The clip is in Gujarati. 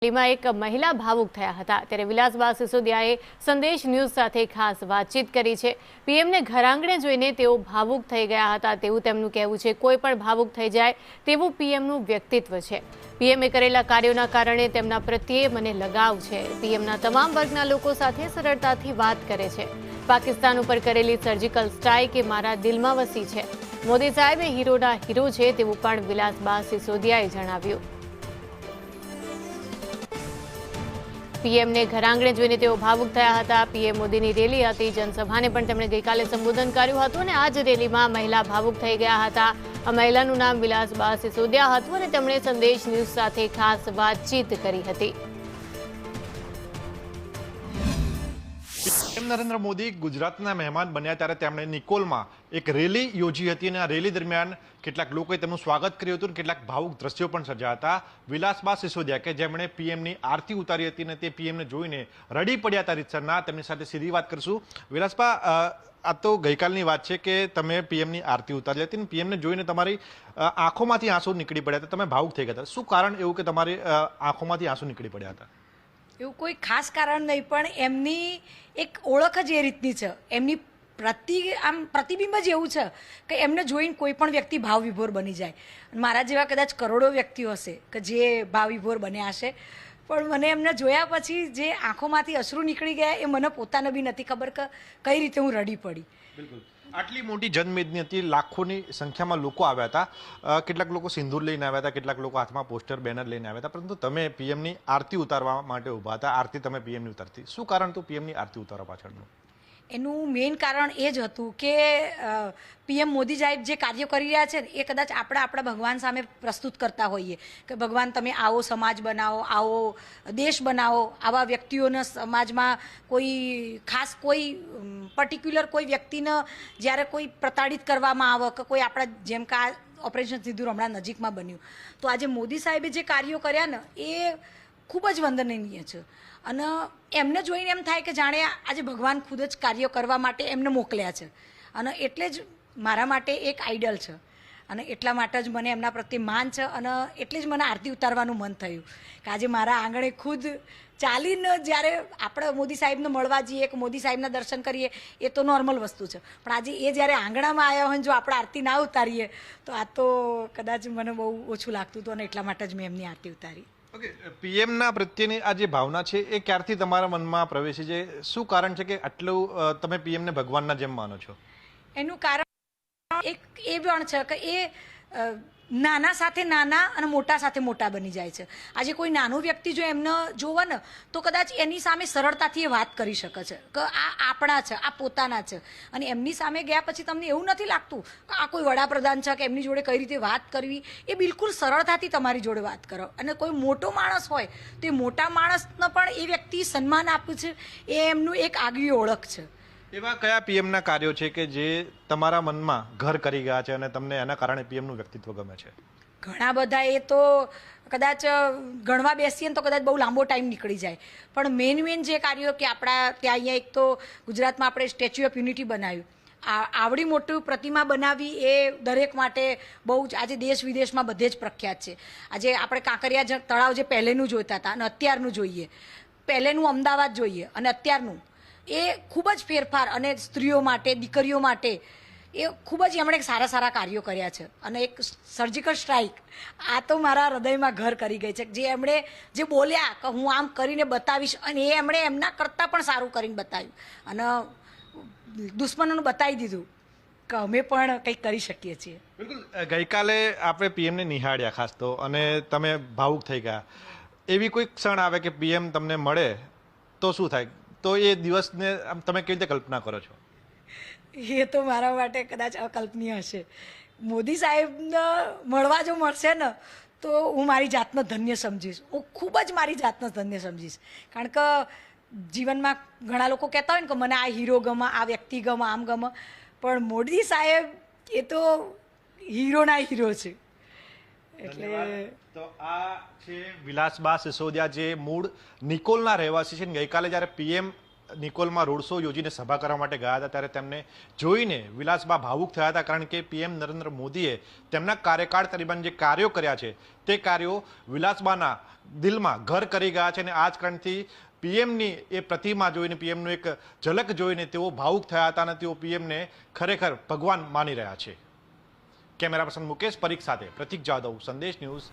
માં એક મહિલા ભાવુક થયા હતા ત્યારે વિલાસબા સિસોદિયાએ સંદેશ ન્યૂઝ સાથે ખાસ વાતચીત કરી છે। પીએમને ઘરઆંગણે જોઈને તેઓ ભાવુક થઈ ગયા હતા તેવું તેમનું કહેવું છે। કોઈ પણ ભાવુક થઈ જાય તેવું પીએમનું વ્યક્તિત્વ છે। પીએમએ કરેલા કાર્યોના કારણે તેમના પ્રત્યે મને લગાવ છે। પીએમના તમામ વર્ગના લોકો સાથે સરળતાથી વાત કરે છે। પાકિસ્તાન ઉપર કરેલી સર્જિકલ સ્ટ્રાઇક એ મારા દિલમાં વસી છે। મોદી સાહેબ એ હીરોના હીરો છે તેવું પણ વિલાસબા સિસોદિયાએ જણાવ્યું। પીએમને ઘરઆંગણે જોઈને તેઓ ભાવુક થયા હતા। પીએમ મોદીની રેલી હતી, જનસભાને પણ તેમણે ગઈકાલે સંબોધન કર્યું હતું અને આ જ રેલીમાં મહિલા ભાવુક થઈ ગયા હતા। આ મહિલાનું નામ વિલાસબા સિસોદિયા હતું અને તેમણે સંદેશ ન્યૂઝ સાથે ખાસ વાતચીત કરી હતી। નરેન્દ્ર મોદી ગુજરાતના મહેમાન બન્યા ત્યારે તેમણે નિકોલમાં એક રેલી યોજી હતી અને આ રેલી દરમિયાન કેટલાક લોકોએ તેમનું સ્વાગત કર્યું હતું અને કેટલાક ભાવુક દ્રશ્યો પણ સર્જ્યા હતા। વિલાસબા સિસોદિયા કે જેમણે પીએમની આરતી ઉતારી હતી અને તે પીએમને જોઈને રડી પડ્યા હતા રીતસરના, તેમની સાથે સીધી વાત કરીશું। વિલાસબા, આ તો ગઈકાલની વાત છે કે તમે પીએમની આરતી ઉતારી હતી અને પીએમને જોઈને તમારી આંખોમાંથી આંસુ નીકળી પડ્યા હતા, તમે ભાવુક થઈ ગયા હતા। શું કારણ એવું કે તમારી આંખોમાંથી આંસુ નીકળી પડ્યા હતા? એવું કોઈ ખાસ કારણ નહીં, પણ એમની એક ઓળખ જ એ રીતની છે। એમની પ્રતિબિંબ જ એવું છે કે એમને જોઈને કોઈ પણ વ્યક્તિ ભાવ વિભોર બની જાય। મારા જેવા કદાચ કરોડો વ્યક્તિઓ હશે કે જે ભાવ વિભોર બન્યા હશે, પણ મને એમને જોયા પછી જે આંખોમાંથી અશ્રુ નીકળી ગયા એ મને પોતાને બી નથી ખબર કે કઈ રીતે હું રડી પડી। બિલકુલ, આટલી મોટી જનમેદની હતી, લાખોની સંખ્યામાં લોકો આવ્યા હતા। કેટલાક લોકો સિંદૂર લઈને આવ્યા હતા, કેટલાક લોકો હાથમાં પોસ્ટર બેનર લઈને આવ્યા હતા, પરંતુ તમે પીએમની આરતી ઉતારવા માટે ઊભા હતા। આરતી તમે પીએમની ઉતારતી, શું કારણ હતું પીએમની આરતી ઉતારવા પાછળનું? એનું મેઇન કારણ એ જ હતું કે પીએમ મોદી સાહેબ જે કાર્ય કરી રહ્યા છે ને એ કદાચ આપણા ભગવાન સામે પ્રસ્તુત કરતા હોઈએ કે ભગવાન તમે આવો સમાજ બનાવો, આવો દેશ બનાવો, આવા વ્યક્તિઓને સમાજમાં કોઈ ખાસ કોઈ પર્ટિક્યુલર કોઈ વ્યક્તિને જ્યારે કોઈ પ્રતાડિત કરવામાં આવે કે કોઈ આપણા જેમ કે આ ઓપરેશન સિંદૂર હમણાં નજીકમાં બન્યું, તો આજે મોદી સાહેબે જે કાર્યો કર્યા ને એ ખૂબ જ વંદનીય છે। અને એમને જોઈને એમ થાય કે જાણે આજે ભગવાન ખુદ જ કાર્ય કરવા માટે એમને મોકલ્યા છે અને એટલે જ મારા માટે એક આઈડલ છે અને એટલા માટે જ મને એમના પ્રત્યે માન છે અને એટલે જ મને આરતી ઉતારવાનું મન થયું કે આજે મારા આંગણે ખુદ ચાલીને જ્યારે આપણે મોદી સાહેબને મળવા જઈએ કે મોદી સાહેબના દર્શન કરીએ એ તો નોર્મલ વસ્તુ છે, પણ આજે એ જ્યારે આંગણામાં આવ્યા હોય જો આપણે આરતી ના ઉતારીએ તો આ તો કદાચ મને બહુ ઓછું લાગતું હતું અને એટલા માટે જ મેં એમની આરતી ઉતારી। ઓકે, પીએમના પ્રત્યેની આ જે ભાવના છે એ ક્યારથી તમારા મનમાં પ્રવેશી છે? શું કારણ છે કે આટલું તમે પીએમને ભગવાનના જેમ માનો છો? એનું કારણ એક એ પણ છે કે એ નાના સાથે નાના અને મોટા સાથે મોટા બની જાય છે। આજે કોઈ નાનો વ્યક્તિ જો એમને જોવે ને તો કદાચ એની સામે સરળતાથી એ વાત કરી શકે છે કે આ આપણા છે, આ પોતાના છે, અને એમની સામે ગયા પછી તમને એવું નથી લાગતું કે આ કોઈ વડાપ્રધાન છે કે એમની જોડે કઈ રીતે વાત કરવી, એ બિલકુલ સરળતાથી તમારી જોડે વાત કરો। અને કોઈ મોટો માણસ હોય તો એ મોટા માણસને પણ એ વ્યક્તિ સન્માન આપે છે, એ એમનું એક આગવી ઓળખ છે। એવા કયા પીએમના કાર્યો છે કે જે તમારા મનમાં ઘર કરી ગયા છે અને તમને એના કારણે પીએમનું વ્યક્તિત્વ ગમે છે? ઘણા બધા, એ તો કદાચ ગણવા બેસીએ ને તો કદાચ બહુ લાંબો ટાઈમ નીકળી જાય, પણ મેઇન જે કાર્યો કે આપણા ત્યાં અહીંયા એક તો ગુજરાતમાં આપણે સ્ટેચ્યુ ઓફ યુનિટી બનાવ્યું, આવડી મોટી પ્રતિમા બનાવી એ દરેક માટે બહુ જ આજે દેશ વિદેશમાં બધે જ પ્રખ્યાત છે। આજે આપણે કાંકરિયા તળાવ જે પહેલેનું જોતા હતા અને અત્યારનું જોઈએ, પહેલેનું અમદાવાદ જોઈએ અને અત્યારનું, એ ખૂબ જ ફેરફાર અને સ્ત્રીઓ માટે, દીકરીઓ માટે એ ખૂબ જ એમણે સારા કાર્યો કર્યા છે। અને એક સર્જિકલ સ્ટ્રાઇક, આ તો મારા હૃદયમાં ઘર કરી ગઈ છે। જે એમણે જે બોલ્યા કે હું આમ કરીને બતાવીશ, અને એ એમણે એમના કરતાં પણ સારું કરીને બતાવ્યું અને દુશ્મનોને બતાવી દીધું કે અમે પણ કંઈક કરી શકીએ છીએ। બિલકુલ, ગઈકાલે આપણે પીએમને નિહાળ્યા ખાસ તો અને તમે ભાવુક થઈ ગયા। એવી કોઈ ક્ષણ આવે કે પીએમ તમને મળે તો શું થાય? તો એ દિવસને તમે કેવી રીતે કલ્પના કરો છો? એ તો મારા માટે કદાચ અકલ્પનીય હશે। મોદી સાહેબને મળવા જો મળશે ને તો હું મારી જાતને ધન્ય સમજીશ, હું ખૂબ જ મારી જાતને ધન્ય સમજીશ। કારણ કે જીવનમાં ઘણા લોકો કહેતા હોય ને કે મને આ હીરો ગમે, આ વ્યક્તિ ગમે, આમ ગમે, પણ મોદી સાહેબ એ તો હીરોના હીરો છે। એટલે તો આ છે વિલાસબા સિસોદિયા, જે મૂળ નિકોલના રહેવાસી છે। ગઈકાલે જ્યારે પીએમ નિકોલમાં રોડ શો યોજીને સભા કરવા માટે ગયા હતા ત્યારે તેમને જોઈને વિલાસબા ભાવુક થયા હતા, કારણ કે પીએમ નરેન્દ્ર મોદીએ તેમના કાર્યકાળ દરમિયાન જે કાર્યો કર્યા છે તે કાર્યો વિલાસબાના દિલમાં ઘર કરી ગયા છે અને આ જ કારણથી પીએમની એ પ્રતિમા જોઈને, પીએમનું એક ઝલક જોઈને તેઓ ભાવુક થયા હતા અને તેઓ પીએમને ખરેખર ભગવાન માની રહ્યા છે. કેમેરા પર્સન મુકેશ પરીખ સાથે પ્રતિક જાદવ, સંદેશ ન્યૂઝ,